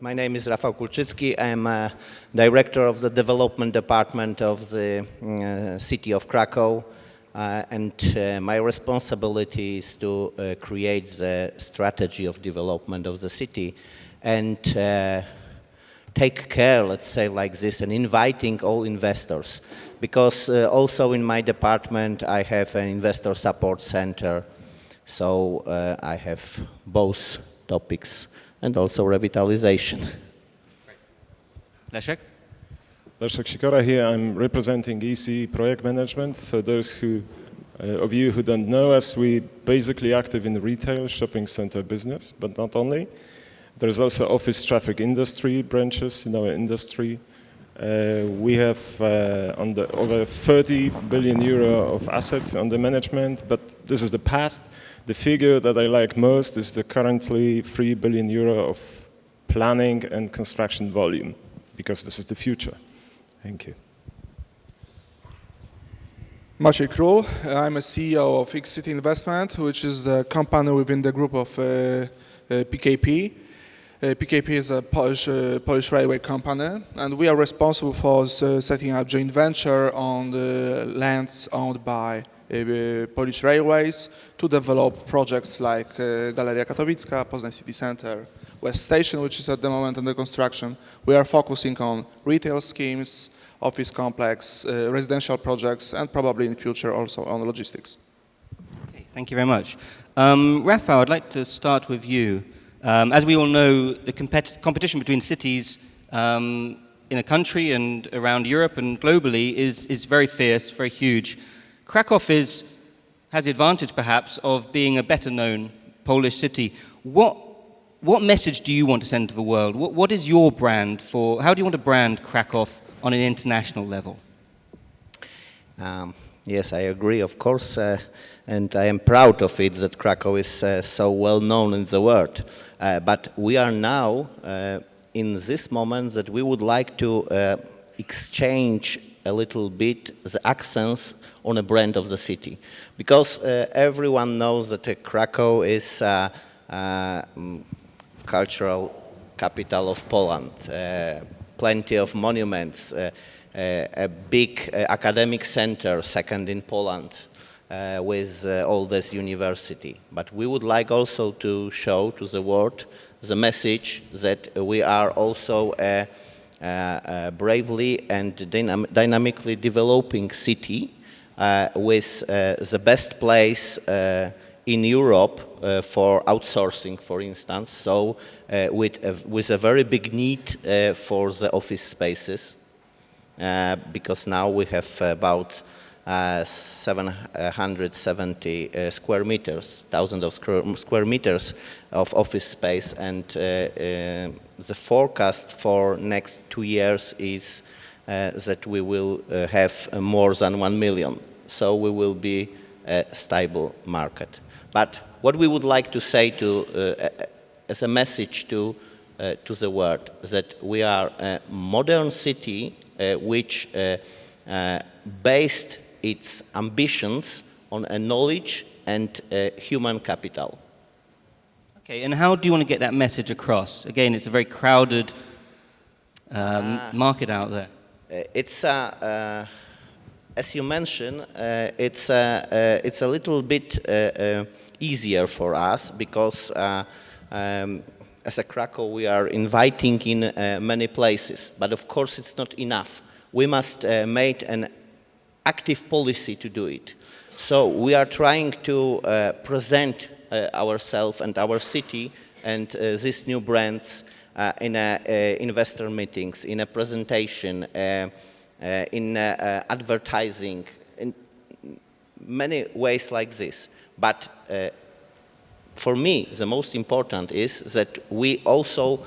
My name is Rafał Kulczycki. I'm a director of the development department of the city of Krakow. And my responsibility is to create the strategy of development of the city and take care, let's say like this, and inviting all investors. Because also in my department I have an investor support center, so I have both topics and also revitalization. Leszek? Leszek Sikora here. I'm representing EC Projektmanagement. For those of you who don't know us, we basically active in retail, shopping center business, but not only. There's also office traffic industry branches in our industry. We have over 30 billion euro of assets under management, but this is the past. The figure that I like most is the currently 3 billion euro of planning and construction volume, because this is the future. Thank you. Maciej, Król. I'm a CEO of Xcity Investment, which is the company within the group of PKP. PKP is a Polish railway company, and we are responsible for setting up joint venture on the lands owned by Polish Railways to develop projects like Galeria Katowicka, Poznań City Center, West Station, which is at the moment under construction. We are focusing on retail schemes, office complex, residential projects, and probably in future also on logistics. Okay, thank you very much. Rafał, I'd like to start with you. As we all know, the competition between cities in a country and around Europe and globally is very fierce, very huge. Krakow has the advantage, perhaps, of being a better-known Polish city. What message do you want to send to the world? What is your brand for? How do you want to brand Krakow on an international level? Yes, I agree, of course, and I am proud of it that Krakow is so well known in the world. But we are now in this moment that we would like to exchange a little bit the accents on a brand of the city, because everyone knows that Krakow is cultural capital of Poland, plenty of monuments, a big academic center, second in Poland, with oldest university. But we would like also to show to the world the message that we are also a bravely and dynamically developing city with the best place in Europe for outsourcing, for instance, so with a very big need for the office spaces, because now we have about 770 square meters, thousands of square meters of office space, and the forecast for next 2 years is that we will have more than 1 million. So we will be a stable market. But what we would like to say as a message to the world, that we are a modern city which based its ambitions on a knowledge and human capital. Okay, and how do you want to get that message across? Again, it's a very crowded market out there. It's as you mentioned, it's a little bit easier for us, because as a Krakow we are inviting in many places, but of course it's not enough. We must make an active policy to do it. So we are trying to present ourselves and our city and these new brands in investor meetings, in a presentation, in advertising, in many ways like this. But for me, the most important is that we also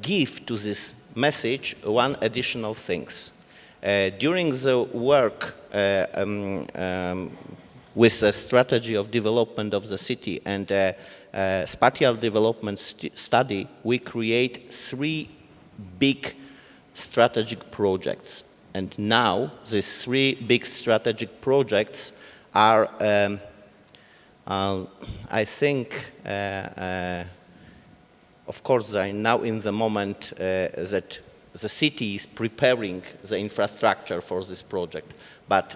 give to this message one additional things. During the work with the strategy of development of the city and spatial development study, we create 3 big strategic projects. And now these 3 big strategic projects are, I think, of course, they are now in the moment that the city is preparing the infrastructure for this project, but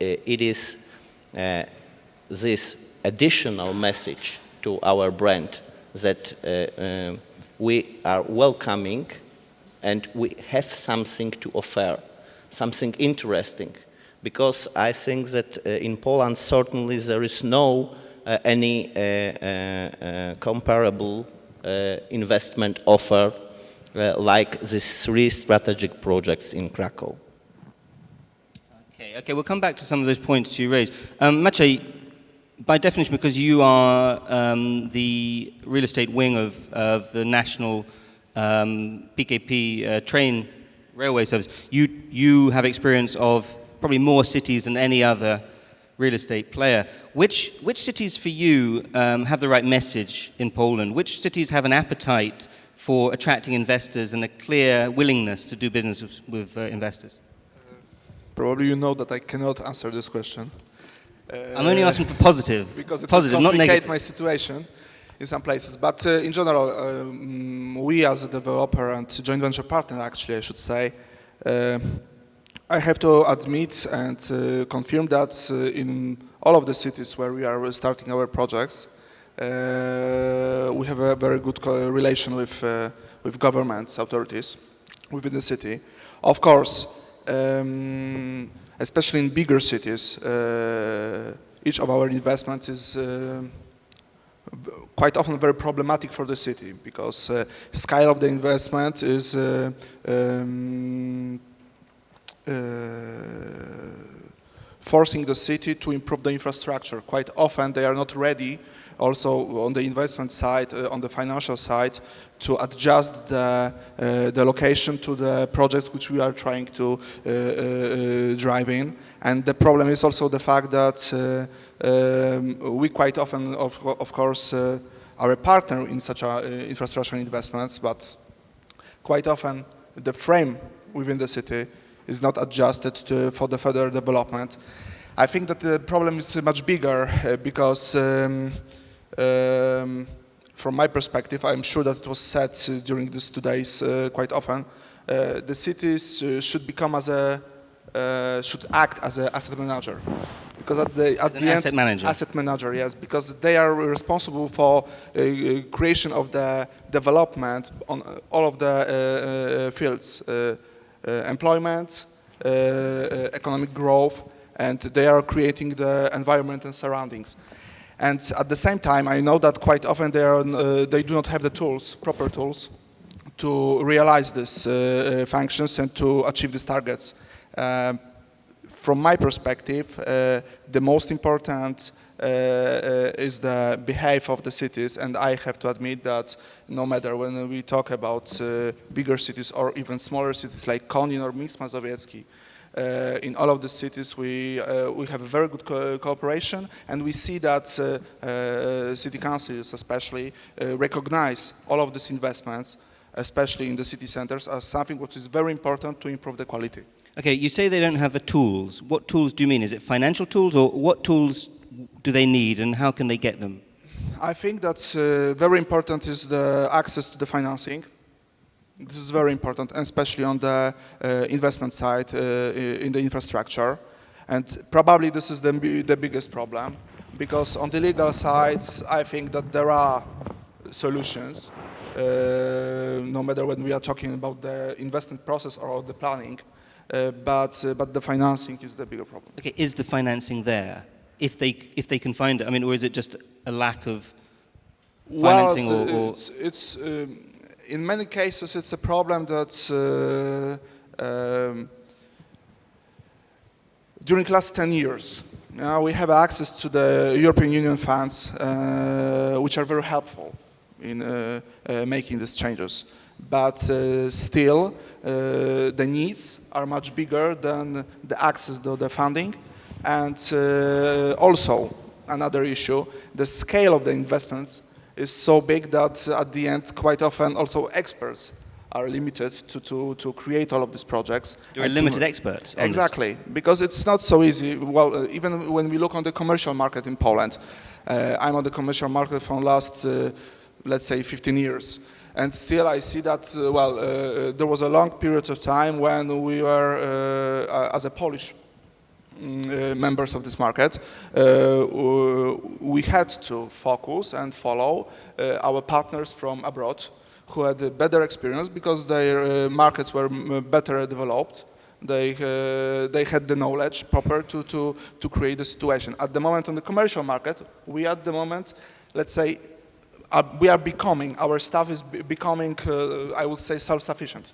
it is this additional message to our brand that we are welcoming and we have something to offer, something interesting. Because I think that in Poland certainly there is no any comparable investment offer like these 3 strategic projects in Krakow. Okay, we'll come back to some of those points you raised. Maciej, by definition, because you are the real estate wing of the national PKP train railway service, you have experience of probably more cities than any other real estate player. Which cities for you have the right message in Poland? Which cities have an appetite for attracting investors and a clear willingness to do business with investors? Probably you know that I cannot answer this question. I'm only asking for positive. Because it positive, will not complicate negative. my situation in some places. But in general, we as a developer and joint venture partner, actually, I should say, I have to admit and confirm that in all of the cities where we are starting our projects, we have a very good relation with governments, authorities within the city. Of course, especially in bigger cities, each of our investments is quite often very problematic for the city because scale of the investment is forcing the city to improve the infrastructure. Quite often they are not ready also on the investment side, on the financial side, to adjust the location to the project which we are trying to drive in. And the problem is also the fact that we quite often, of course, are a partner in such infrastructure investments, but quite often the frame within the city is not adjusted for the further development. I think that the problem is much bigger because from my perspective, I'm sure that it was said during these 2 days quite often, the cities should become should act as an asset manager. Because at the end, asset manager. Asset manager, yes, because they are responsible for creation of the development on all of the fields, employment, economic growth, and they are creating the environment and surroundings. And at the same time, I know that quite often they do not have the tools, proper tools, to realize these functions and to achieve these targets. From my perspective, the most important is the behavior of the cities, and I have to admit that no matter when we talk about bigger cities or even smaller cities like Konin or Mińsk Mazowiecki, in all of the cities we have a very good cooperation, and we see that city councils especially recognize all of these investments, especially in the city centers, as something what is very important to improve the quality. Okay, you say they don't have the tools. What tools do you mean? Is it financial tools, or what tools do they need, and how can they get them? I think that's very important is the access to the financing. This is very important, and especially on the investment side in the infrastructure. And probably this is the biggest problem, because on the legal side, I think that there are solutions, no matter when we are talking about the investment process or the planning. But the financing is the bigger problem. Okay, is the financing there, if they can find it? I mean, or is it just a lack of financing? Well, it's in many cases it's a problem that during the last 10 years we have access to the European Union funds, which are very helpful in making these changes. But still, the needs are much bigger than the access to the funding. And also, another issue, the scale of the investments is so big that at the end, quite often, also experts are limited to create all of these projects. There are limited experts on Exactly, because it's not so easy. Well, even when we look on the commercial market in Poland, I'm on the commercial market for the last, let's say, 15 years. And still I see that, there was a long period of time when we were, as a Polish members of this market, we had to focus and follow our partners from abroad who had a better experience because their markets were better developed. They had the knowledge proper to create the situation. At the moment on the commercial market, we at the moment, let's say, we are becoming, our staff is becoming, I would say, self-sufficient.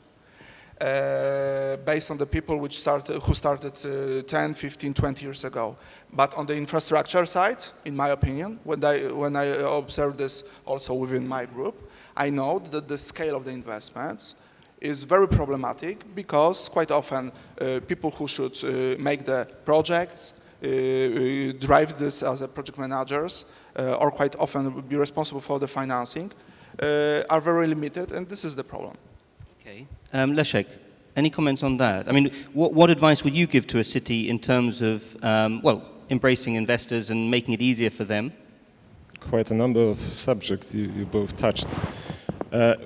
Based on the people who started 10, 15, 20 years ago. But on the infrastructure side, in my opinion, when I observe this also within my group, I know that the scale of the investments is very problematic because quite often people who should make the projects, drive this as a project managers, or quite often be responsible for the financing, are very limited, and this is the problem. Okay. Leszek, any comments on that? I mean, what advice would you give to a city in terms of, embracing investors and making it easier for them? Quite a number of subjects you both touched.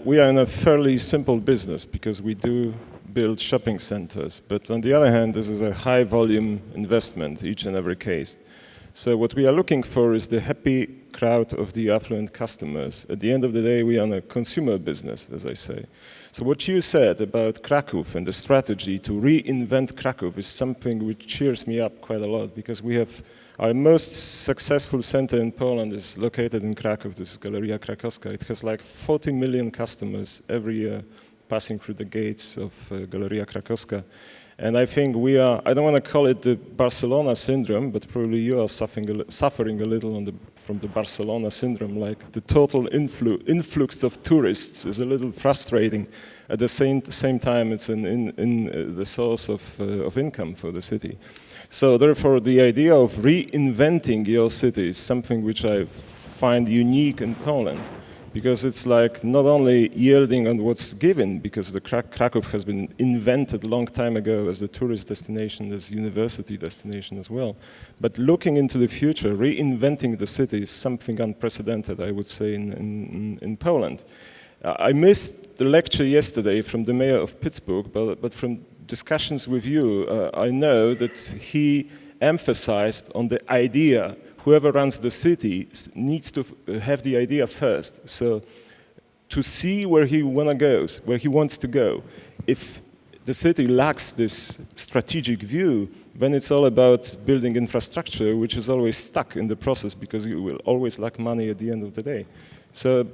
We are in a fairly simple business because we do build shopping centers, but on the other hand, this is a high volume investment, each and every case. So what we are looking for is the happy crowd of the affluent customers. At the end of the day, we are in a consumer business, as I say. So what you said about Krakow and the strategy to reinvent Krakow is something which cheers me up quite a lot because we have our most successful center in Poland is located in Krakow. This is Galeria Krakowska. It has like 40 million customers every year passing through the gates of Galeria Krakowska. And I think we are, I don't want to call it the Barcelona syndrome, but probably you are suffering a little from the Barcelona syndrome, like the total influx of tourists is a little frustrating. At the same time, it's the source of income for the city. So therefore, the idea of reinventing your city is something which I find unique in Poland. Because it's like not only yielding on what's given, because the Krakow has been invented a long time ago as a tourist destination, as a university destination as well. But looking into the future, reinventing the city is something unprecedented, I would say, in Poland. I missed the lecture yesterday from the mayor of Pittsburgh, but from discussions with you, I know that he emphasized on the idea whoever runs the city needs to have the idea first. So to see where he wants to go. If the city lacks this strategic view, then it's all about building infrastructure, which is always stuck in the process because you will always lack money at the end of the day. So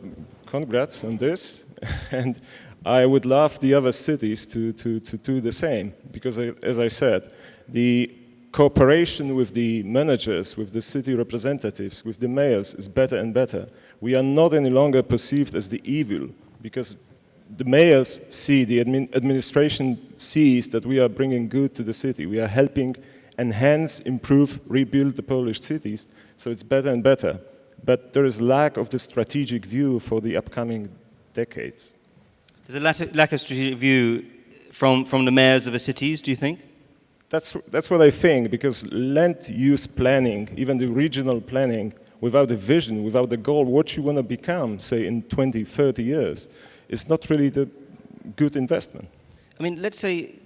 congrats on this. And I would love the other cities to do the same. Because as I said, the cooperation with the managers, with the city representatives, with the mayors is better and better. We are not any longer perceived as the evil because the mayors see, the administration sees that we are bringing good to the city. We are helping enhance, improve, rebuild the Polish cities. So it's better and better. But there is lack of the strategic view for the upcoming decades. There's a lack of strategic view from the mayors of the cities, do you think? That's what I think, because land use planning, even the regional planning, without a vision, without a goal, what you want to become, say, in 20, 30 years, is not really the good investment. I mean, let's say,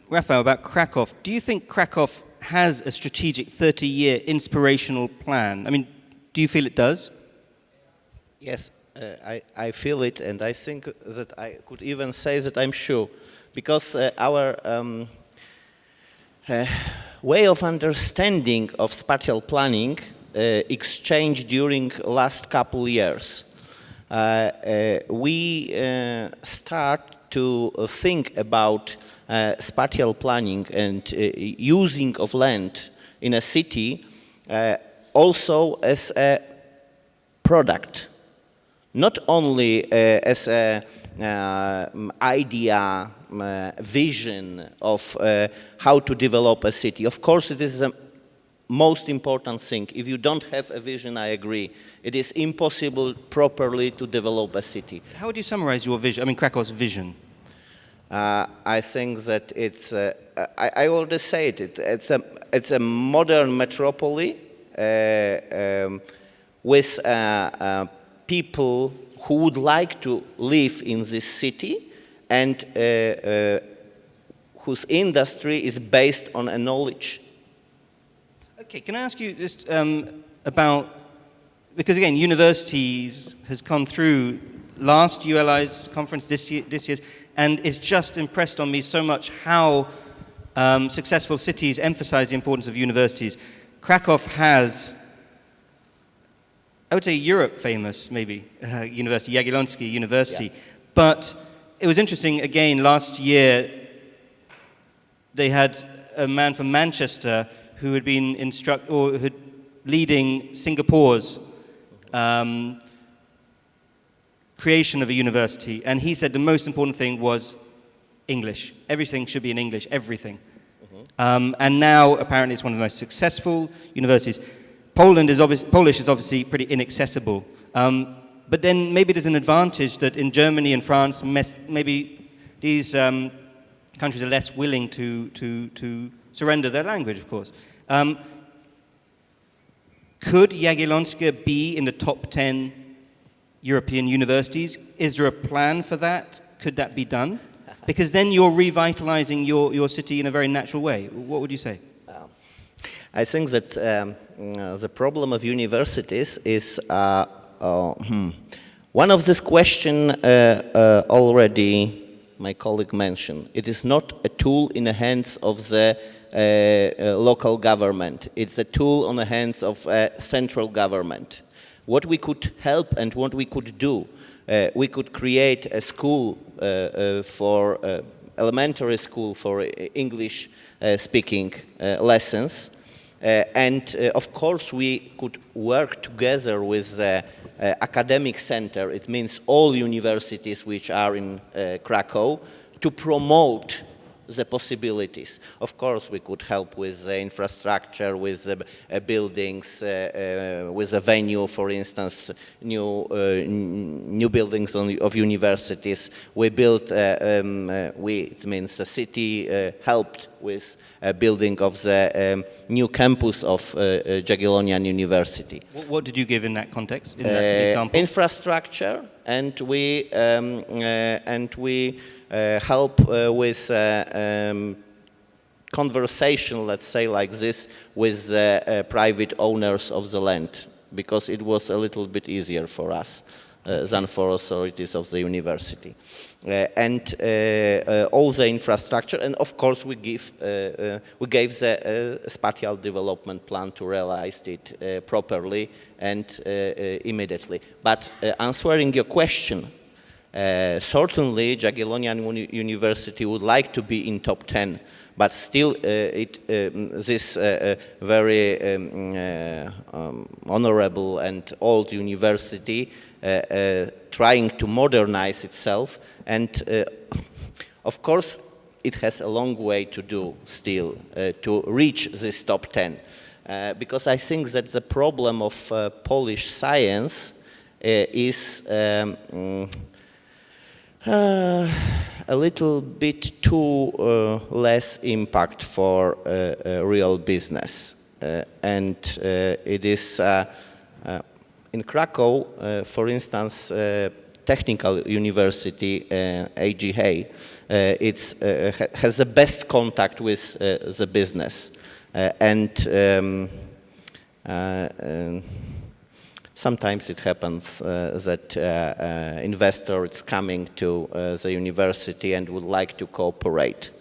Rafał, about Krakow. Do you think Krakow has a strategic 30-year inspirational plan? I mean, do you feel it does? Yes, I feel it, and I think that I could even say that I'm sure, because our way of understanding of spatial planning exchanged during last couple years. We start to think about spatial planning and using of land in a city also as a product, not only as a idea, vision of how to develop a city. Of course, it is the most important thing. If you don't have a vision, I agree, it is impossible properly to develop a city. How would you summarize your vision, I mean Krakow's vision? I think that it's, I already said it, it's a modern metropolis with people who would like to live in this city and whose industry is based on a knowledge. Okay, can I ask you just about, because again, universities has come through last ULI's conference, this year's, and it's just impressed on me so much how successful cities emphasize the importance of universities. Krakow has, I would say, Europe-famous, maybe, university, Jagiellonski University. Yeah. But it was interesting, again, last year, they had a man from Manchester who had been leading Singapore's creation of a university, and he said the most important thing was English. Everything should be in English, everything. And now, apparently, it's one of the most successful universities. Polish is obviously pretty inaccessible. But then maybe there's an advantage that in Germany and France, maybe these countries are less willing to surrender their language, of course. Could Jagiellonska be in the top 10 European universities? Is there a plan for that? Could that be done? Because then you're revitalizing your city in a very natural way. What would you say? I think that the problem of universities is one of this question already my colleague mentioned. It is not a tool in the hands of the local government. It's a tool on the hands of central government. What we could help and what we could do, we could create a school for elementary school for English speaking lessons. And of course we could work together with the academic center, it means all universities which are in Krakow, to promote the possibilities. Of course we could help with the infrastructure, with the buildings, with the venue, for instance, new buildings of universities. We built, it means the city helped with building of the new campus of Jagiellonian University. What did you give in that context, in that example? Infrastructure, and we help with conversation, let's say like this, with private owners of the land, because it was a little bit easier for us than for authorities of the university. And all the infrastructure, and of course we gave the spatial development plan to realize it properly and immediately. But answering your question, certainly Jagiellonian University would like to be in top 10, but still this very honorable and old university trying to modernize itself, and of course it has a long way to do still to reach this top 10, because I think that the problem of Polish science is a little bit too less impact for real business, and it is in Krakow, for instance, Technical University, AGH, has the best contact with the business, and sometimes it happens that investor is coming to the university and would like to cooperate.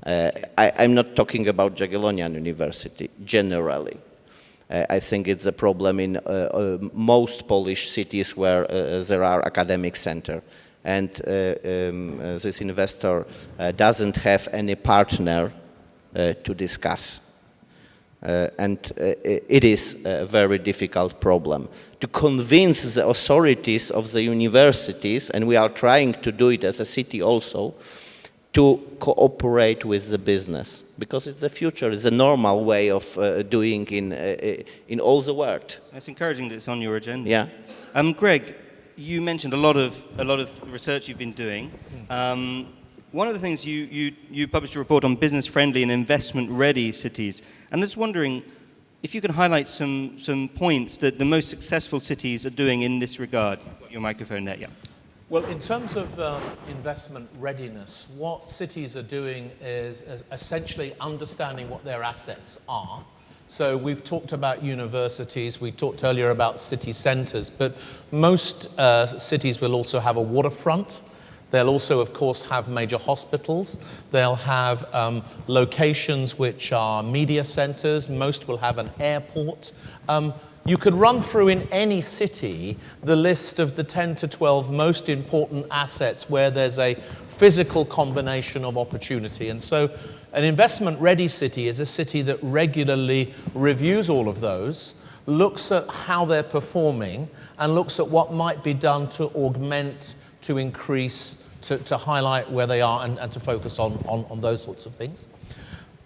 I'm not talking about Jagiellonian University generally. I think it's a problem in most Polish cities where there are academic center, and this investor doesn't have any partner to discuss. And it is a very difficult problem. To convince the authorities of the universities, and we are trying to do it as a city also, to cooperate with the business, because it's the future, it's a normal way of doing in all the world. That's encouraging that it's on your agenda. Yeah. Greg, you mentioned a lot of research you've been doing. One of the things you published a report on business-friendly and investment-ready cities. And I was wondering, if you can highlight some points that the most successful cities are doing in this regard. Your microphone there, yeah. Well, in terms of investment readiness, what cities are doing is essentially understanding what their assets are. So we've talked about universities, we talked earlier about city centres, but most cities will also have a waterfront. They'll also, of course, have major hospitals. They'll have locations which are media centres. Most will have an airport. You could run through in any city the list of the 10 to 12 most important assets where there's a physical combination of opportunity. And so an investment-ready city is a city that regularly reviews all of those, looks at how they're performing, and looks at what might be done to augment, to increase, to highlight where they are and to focus on those sorts of things.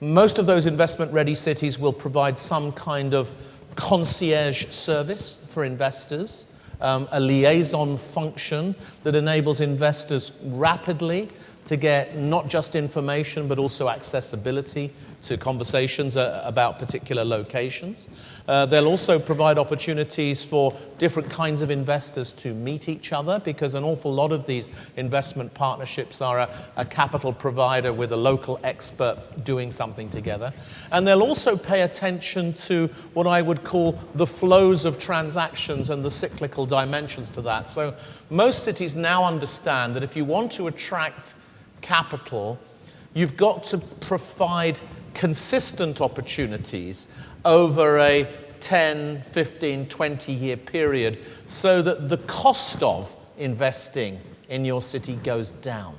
Most of those investment-ready cities will provide some kind of concierge service for investors, a liaison function that enables investors rapidly to get not just information but also accessibility to conversations about particular locations. They'll also provide opportunities for different kinds of investors to meet each other, because an awful lot of these investment partnerships are a capital provider with a local expert doing something together. And they'll also pay attention to what I would call the flows of transactions and the cyclical dimensions to that. So most cities now understand that if you want to attract capital, you've got to provide consistent opportunities over a 10, 15, 20-year period so that the cost of investing in your city goes down.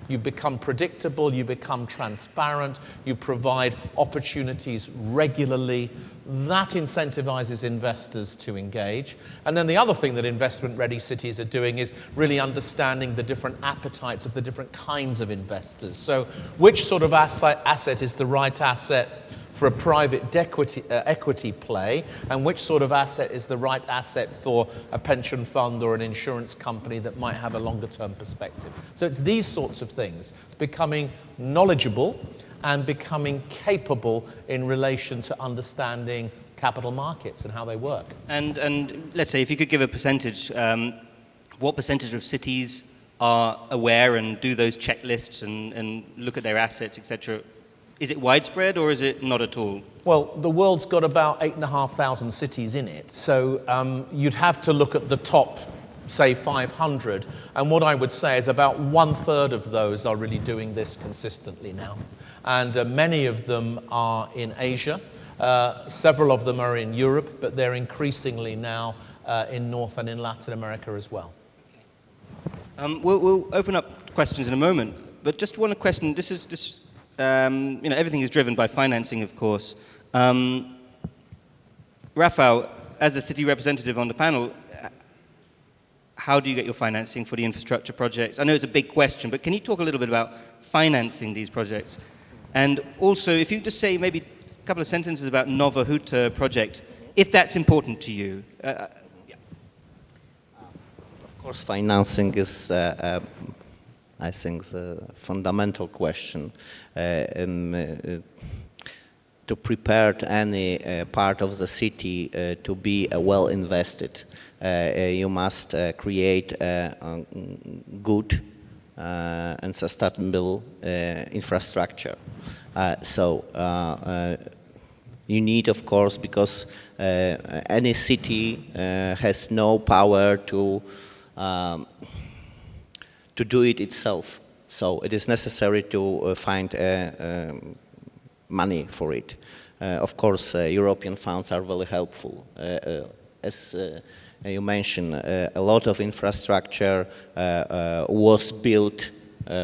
You become predictable, you become transparent, you provide opportunities regularly. That incentivizes investors to engage. And then the other thing that investment-ready cities are doing is really understanding the different appetites of the different kinds of investors. So which sort of asset is the right asset for a private equity play, and which sort of asset is the right asset for a pension fund or an insurance company that might have a longer-term perspective. So it's these sorts of things. It's becoming knowledgeable and becoming capable in relation to understanding capital markets and how they work. And let's say if you could give a percentage, what percentage of cities are aware and do those checklists and look at their assets, etc.? Is it widespread or is it not at all? Well, the world's got about 8,500 cities in it, so you'd have to look at the top, say, 500, and what I would say is about 1/3 of those are really doing this consistently now. And many of them are in Asia, several of them are in Europe, but they're increasingly now in North and in Latin America as well. We'll open up questions in a moment, but just one question. Everything is driven by financing, of course. Rafał, as a city representative on the panel, how do you get your financing for the infrastructure projects? I know it's a big question, but can you talk a little bit about financing these projects? And also, if you just say maybe a couple of sentences about Nowa Huta project, if that's important to you. Of course, financing is, I think, the fundamental question. To prepare any part of the city to be well invested, you must create a good and sustainable infrastructure. You need, of course, because any city has no power to do it itself. So it is necessary to find money for it. Of course, European funds are very helpful. As you mentioned, a lot of infrastructure was built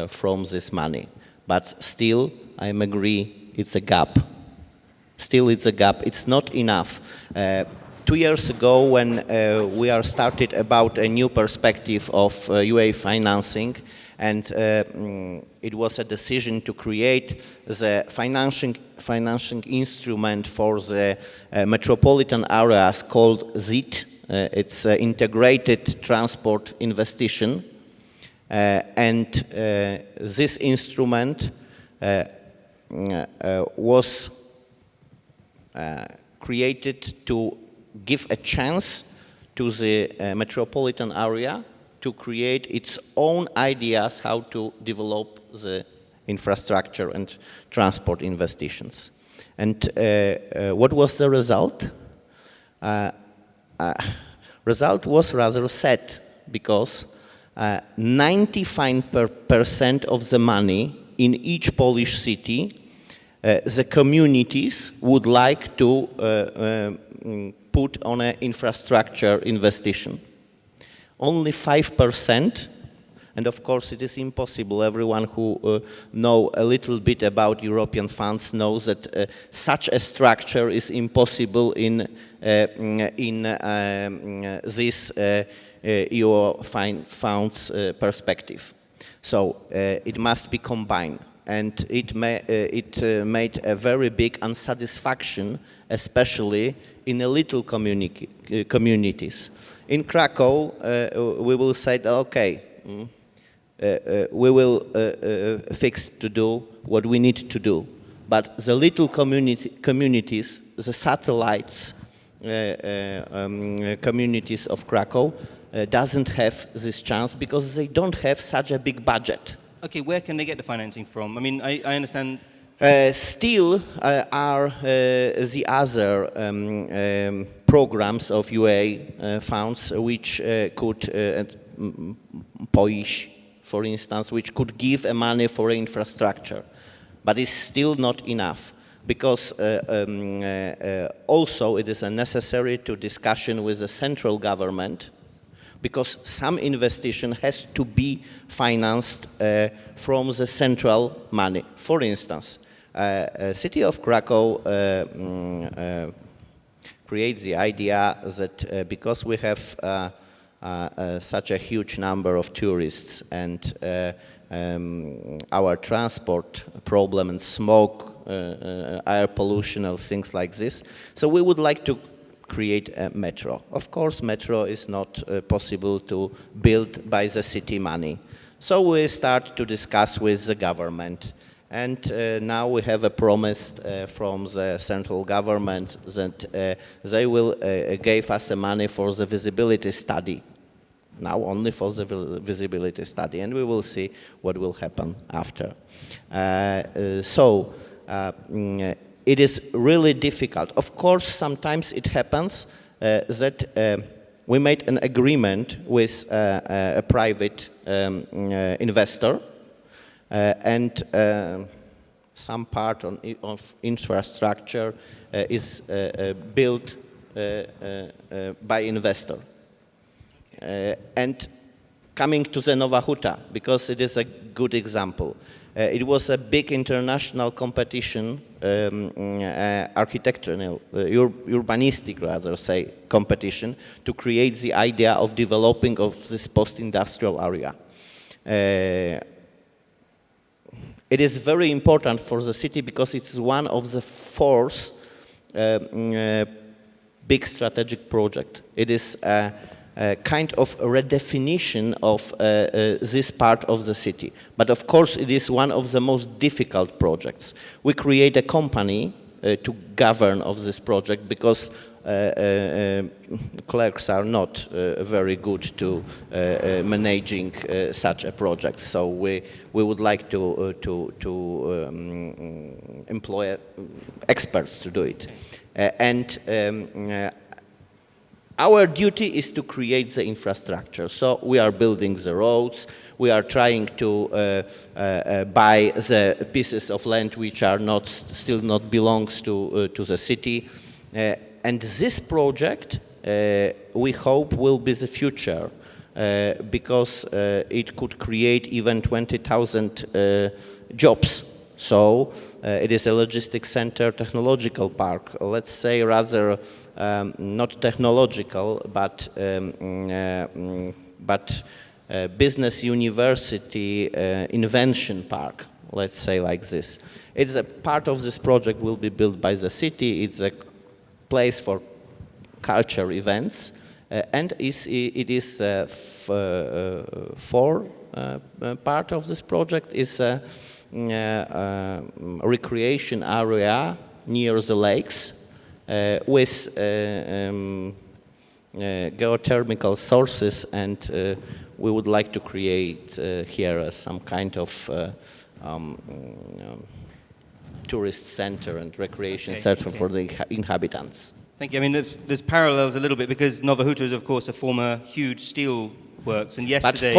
from this money. But still, I agree, it's a gap. Still, it's a gap. It's not enough. 2 years ago, when we are started about a new perspective of UA financing, and it was a decision to create the financing instrument for the metropolitan areas called ZIT. It's Integrated Transport Investigation. And this instrument was created to give a chance to the metropolitan area to create its own ideas how to develop the infrastructure and transport investitions. And what was the result? Result was rather sad because 95% of the money in each Polish city, the communities would like to put on an infrastructure investigation. Only 5%, and of course it is impossible. Everyone who know a little bit about European funds knows that such a structure is impossible in this EU funds perspective. So it must be combined, and it made a very big unsatisfaction, especially in the little communities. In Krakow, we will say, okay, we will fix to do what we need to do. But the little communities, the satellites communities of Krakow, doesn't have this chance because they don't have such a big budget. Okay, where can they get the financing from? I mean, I understand. Still are the other programs of UA funds which could, POIŚ, for instance, which could give money for infrastructure, but it's still not enough because also it is necessary to discussion with the central government because some investigation has to be financed from the central money. For instance, City of Krakow creates the idea that because we have such a huge number of tourists and our transport problem and smoke, air pollution and things like this, so we would like to create a metro. Of course, metro is not possible to build by the city money. So we start to discuss with the government. And now we have a promise from the central government that they will give us the money for the visibility study. Now only for the visibility study, and we will see what will happen after. It is really difficult. Of course, sometimes it happens that we made an agreement with a private investor, and some part of infrastructure is built by investor. And coming to the Nowa Huta, because it is a good example. It was a big international competition, architectural, urbanistic rather say, competition to create the idea of developing of this post-industrial area. It is very important for the city because it's one of the fourth big strategic project. It is a kind of redefinition of this part of the city. But of course, it is one of the most difficult projects. We create a company to govern of this project because clerks are not very good to managing such a project. So we would like to employ experts to do it. Our duty is to create the infrastructure. So we are building the roads. We are trying to buy the pieces of land which are still not belongs to the city. And this project, we hope, will be the future because it could create even 20,000 jobs. So it is a logistics center, technological park. Let's say rather not technological, but business university invention park. Let's say like this. It's a part of this project will be built by the city. It's a place for culture events, and it is part of this project is a recreation area near the lakes, with geothermal sources, and we would like to create here some kind of tourist center and recreation center for the inhabitants. Thank you. I mean, there's parallels a little bit because Nowa Huta is, of course, a former huge steel works, and yesterday...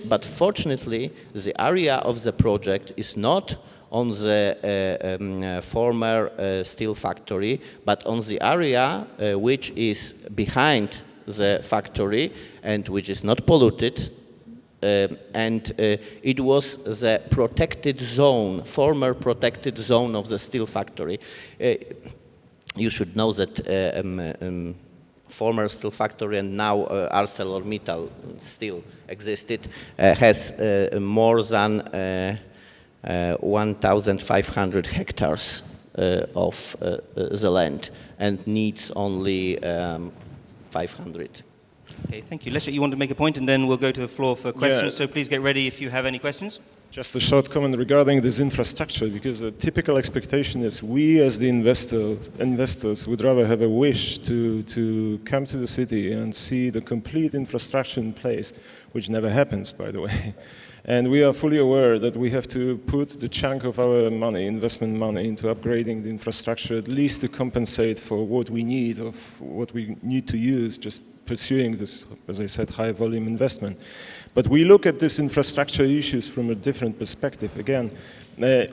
But fortunately, the area of the project is not on the former steel factory, but on the area which is behind the factory and which is not polluted. And it was the protected zone, former protected zone of the steel factory. You should know that former steel factory and now ArcelorMittal still existed, has more than 1,500 hectares of the land and needs only 500. Okay, thank you. Leszek, you want to make a point and then we'll go to the floor for questions, Yeah. so please get ready if you have any questions. Just a short comment regarding this infrastructure, because a typical expectation is we as the investors would rather have a wish to come to the city and see the complete infrastructure in place, which never happens, by the way. And we are fully aware that we have to put the chunk of our money, investment money, into upgrading the infrastructure, at least to compensate for what we need, of what we need to use, just pursuing this, as I said, high volume investment. But we look at these infrastructure issues from a different perspective. Again,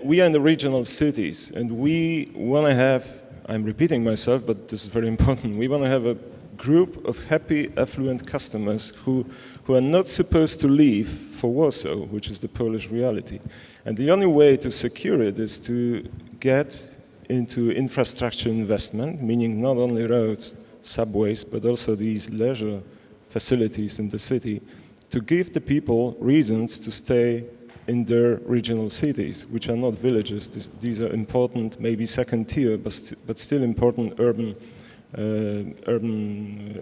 we are in the regional cities, and we want to have, I'm repeating myself, but this is very important, we want to have a group of happy, affluent customers who are not supposed to leave for Warsaw, which is the Polish reality. And the only way to secure it is to get into infrastructure investment, meaning not only roads, subways, but also these leisure facilities in the city, to give the people reasons to stay in their regional cities, which are not villages. These are important, maybe second tier, but still important urban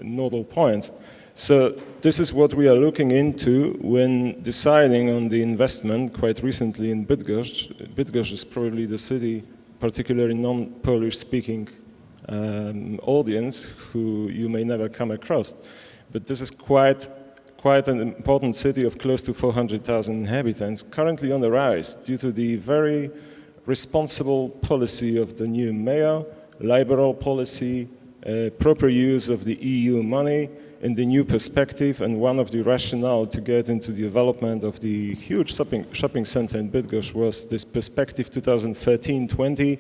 nodal points. So this is what we are looking into when deciding on the investment quite recently in Bydgoszcz. Bydgoszcz is probably the city, particularly non-Polish speaking audience, who you may never come across. But this is quite an important city of close to 400,000 inhabitants, currently on the rise due to the very responsible policy of the new mayor, liberal policy, proper use of the EU money in the new perspective, and one of the rationale to get into the development of the huge shopping center in Bydgoszcz was this perspective 2013-20,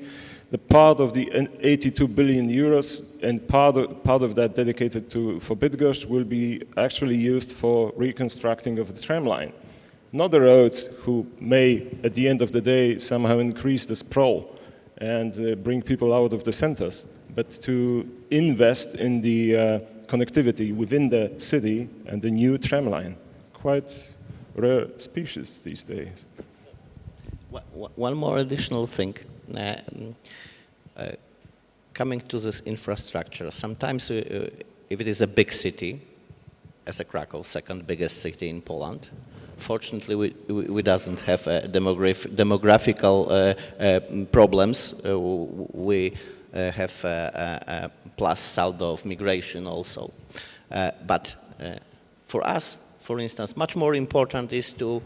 the part of the 82 billion euros, and part of that dedicated for Bydgoszcz will be actually used for reconstructing of the tram line. Not the roads, who may, at the end of the day, somehow increase the sprawl and bring people out of the centers, but to invest in the connectivity within the city and the new tram line. Quite rare species these days. One more additional thing. Coming to this infrastructure, sometimes if it is a big city, as a Krakow, second biggest city in Poland, fortunately we doesn't have demographical problems. We have a plus saldo of migration also. But for us, for instance, much more important is to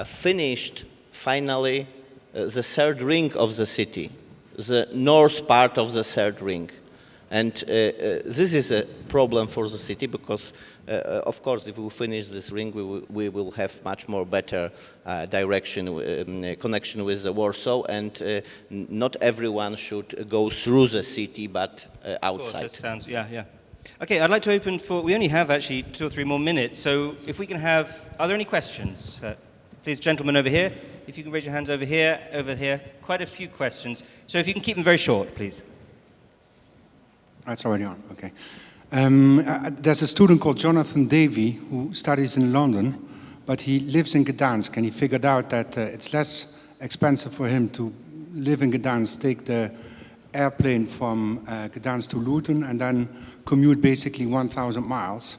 finish finally the third ring of the city, the north part of the third ring. And this is a problem for the city because, of course, if we finish this ring, we will have much more better connection with Warsaw, and not everyone should go through the city, but outside. Of course, that sounds, yeah. Okay, I'd like to open for, we only have actually 2 or 3 more minutes, so if we can have, are there any questions? Please, gentlemen over here, if you can raise your hands over here, quite a few questions. So if you can keep them very short, please. It's already on, okay. There's a student called Jonathan Davey who studies in London, but he lives in Gdansk, and he figured out that it's less expensive for him to live in Gdansk, take the airplane from Gdansk to Luton, and then commute basically 1,000 miles,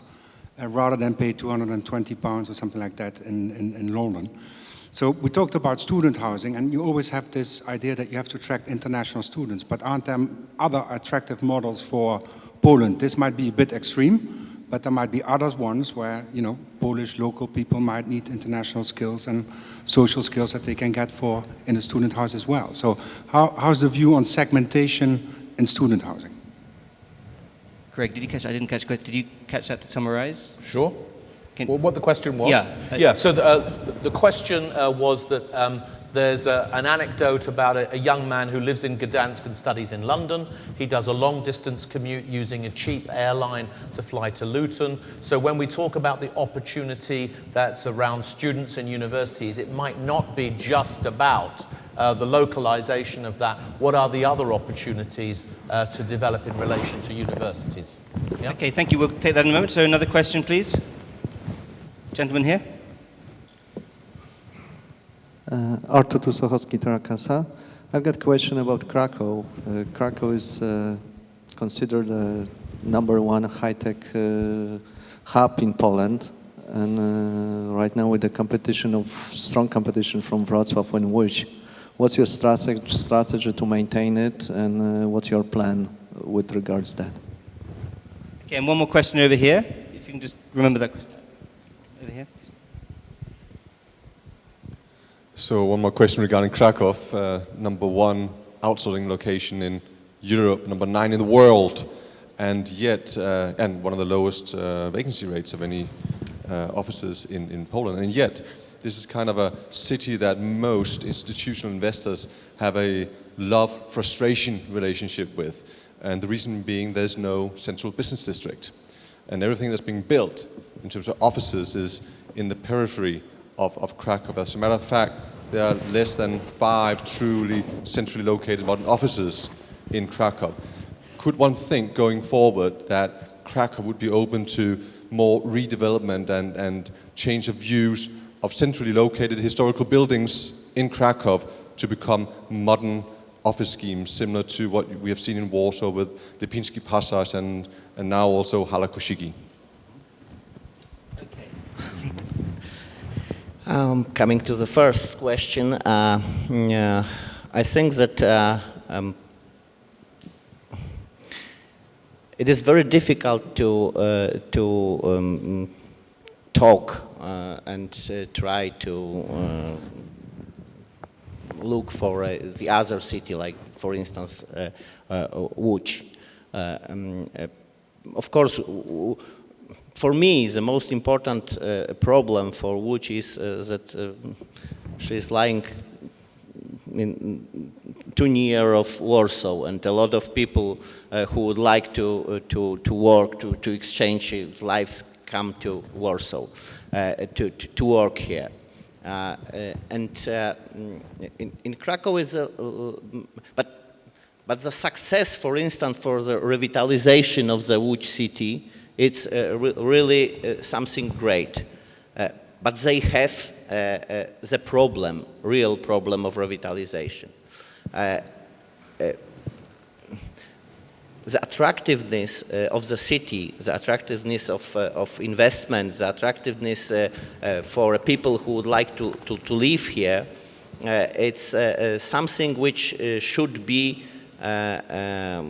rather than pay £220 or something like that in London. So we talked about student housing, and you always have this idea that you have to attract international students, but aren't there other attractive models for Poland? This might be a bit extreme, but there might be other ones where, you know, Polish local people might need international skills and social skills that they can get for in a student house as well. So how's the view on segmentation in student housing? Greg, did you catch? I didn't catch. Did you catch that to summarize? Sure. Well, what the question was? Yeah. Yeah. So the question was that there's an anecdote about a young man who lives in Gdansk and studies in London. He does a long-distance commute using a cheap airline to fly to Luton. So when we talk about the opportunity that's around students and universities, it might not be just about the localization of that. What are the other opportunities to develop in relation to universities? Yeah? Okay, thank you. We'll take that in a moment. So another question, please. Gentleman here. Artur Tusochowski, Tarakasa. I've got a question about Krakow. Krakow is considered the #1 high-tech hub in Poland, and right now with the strong competition from Wrocław and Łódź, what's your strategy to maintain it, and what's your plan with regards to that? Okay, and one more question over here. If you can just remember that question. Over here. So one more question regarding Krakow, #1 outsourcing location in Europe, #9 in the world, and yet, and one of the lowest vacancy rates of any offices in Poland. And yet, this is kind of a city that most institutional investors have a love-frustration relationship with. And the reason being there's no central business district. And everything that's being built in terms of offices is in the periphery of Krakow. As a matter of fact, there are less than 5 truly centrally located modern offices in Krakow. Could one think going forward that Krakow would be open to more redevelopment and change of views of centrally located historical buildings in Krakow to become modern office schemes, similar to what we have seen in Warsaw with Lipiński Passage and now also Hala Kościgi? Coming to the first question, I think that it is very difficult to talk and try to look for the other city, like for instance Łódź. Of course, for me, the most important problem for Łódź is that she is lying too near of Warsaw, and a lot of people who would like to work, to exchange lives, come to Warsaw to work here. And in Krakow is but the success, for instance, for the revitalization of the Łódź city, it's really something great. But they have the problem, real problem of revitalization. The attractiveness of the city, the attractiveness of investment, the attractiveness for people who would like to live here, it's something which should be a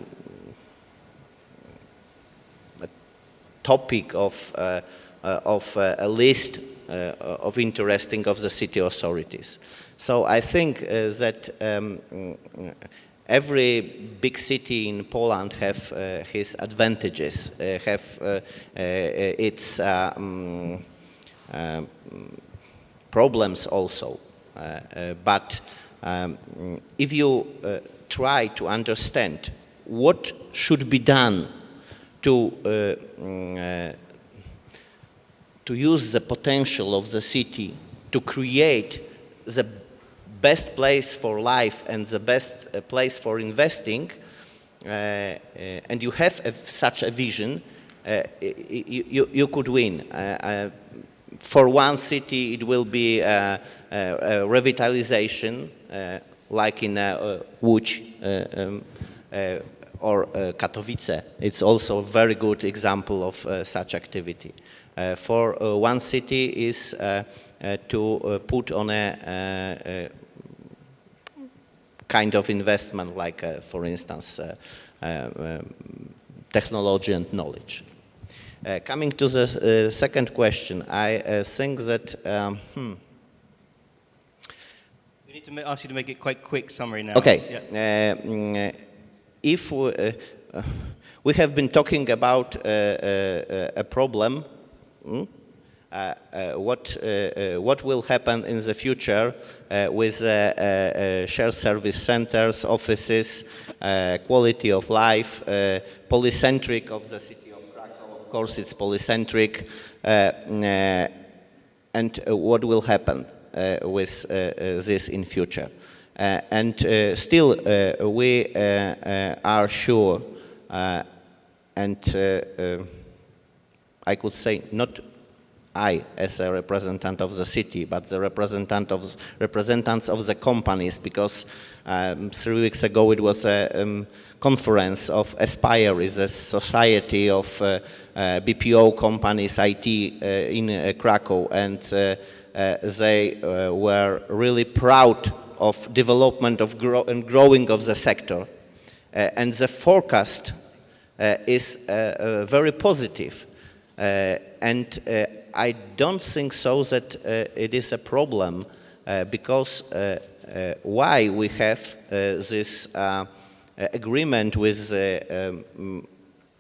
topic of a list of interesting of the city authorities. So I think that every big city in Poland have his advantages, have its problems also. But if you try to understand what should be done to use the potential of the city to create the best place for life and the best place for investing, and you have such a vision, you could win. For one city, it will be a revitalization, like in Łódź or Katowice. It's also a very good example of such activity. For one city is to put on a kind of investment like, for instance, technology and knowledge. Coming to the second question, I think that We need to ask you to make it quite quick summary now. okay. Yeah. If we have been talking about a problem, what will happen in the future with shared service centers, offices, quality of life, polycentric of the city of Krakow, of course it's polycentric, and what will happen with this in future. And still we are sure, and I could say not I as a representative of the city, but the representatives of the companies, because 3 weeks ago it was a conference of Aspire, is a society of BPO companies, IT in Krakow, and they were really proud of development of and growing of the sector, and the forecast is very positive. And I don't think so that it is a problem, because why we have this agreement with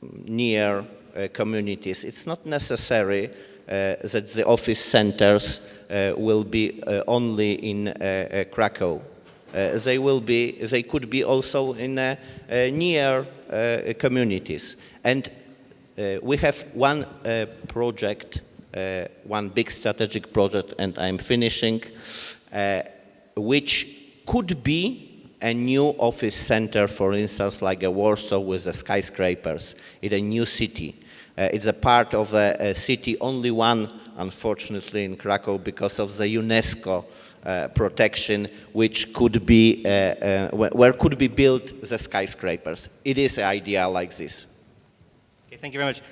near communities. It's not necessary that the office centers will be only in Krakow. They could be also in near communities. And we have one project, one big strategic project, and I'm finishing, which could be a new office center, for instance, like a Warsaw with the skyscrapers in a new city. It's a part of a city, only one, unfortunately, in Krakow because of the UNESCO protection, which could be, where could be built the skyscrapers. It is an idea like this. Okay, thank you very much.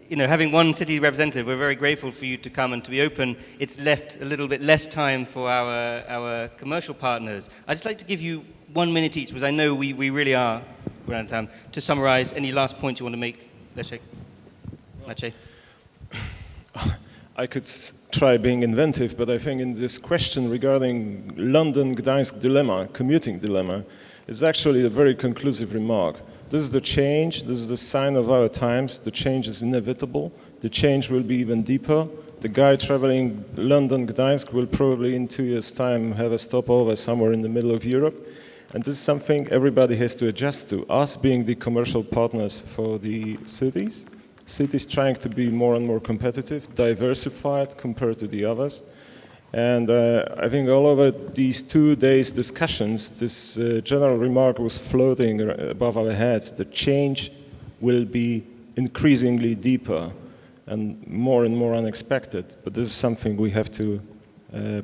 Having one city representative, we're very grateful for you to come and to be open. It's left a little bit less time for our commercial partners. I'd just like to give you 1 minute each, because I know we really are running out of time, to summarize any last points you want to make, Leszek, Maciej. I could try being inventive, but I think in this question regarding London-Gdańsk dilemma, commuting dilemma, is actually a very conclusive remark. This is the change, this is the sign of our times. The change is inevitable. The change will be even deeper. The guy traveling London-Gdańsk will probably in 2 years' time have a stopover somewhere in the middle of Europe. And this is something everybody has to adjust to, us being the commercial partners for the cities. Cities trying to be more and more competitive, diversified compared to the others. And I think all over these 2 days discussions, this general remark was floating above our heads. The change will be increasingly deeper and more unexpected. But this is something we have to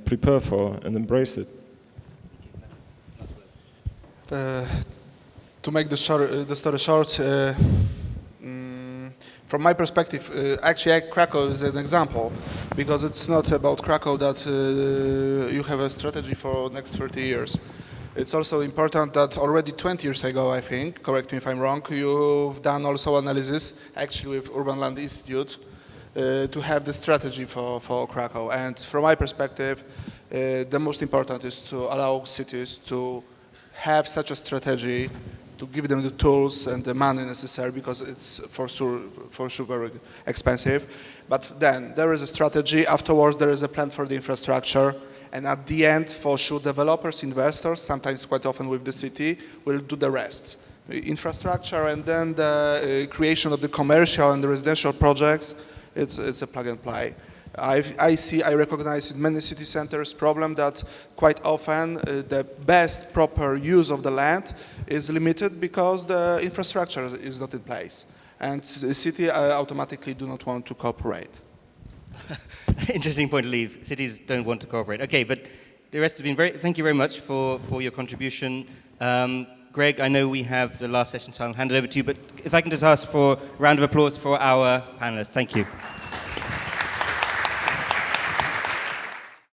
prepare for and embrace it. To make the story short, from my perspective, actually Krakow is an example, because it's not about Krakow that you have a strategy for the next 30 years. It's also important that already 20 years ago, I think, correct me if I'm wrong, you've done also analysis, actually with Urban Land Institute, to have the strategy for Krakow. And from my perspective, the most important is to allow cities to have such a strategy, to give them the tools and the money necessary, because it's for sure very expensive. But then there is a strategy, afterwards there is a plan for the infrastructure, and at the end, for sure, developers, investors, sometimes quite often with the city, will do the rest. Infrastructure and then the creation of the commercial and the residential projects, it's a plug and play. I recognize in many city centers problem that quite often the best proper use of the land is limited because the infrastructure is not in place, and the city automatically do not want to cooperate. Interesting point to leave. Cities don't want to cooperate. Okay, but the rest has been thank you very much for your contribution. Greg, I know we have the last session, so I'll hand it over to you, but if I can just ask for a round of applause for our panelists. Thank you.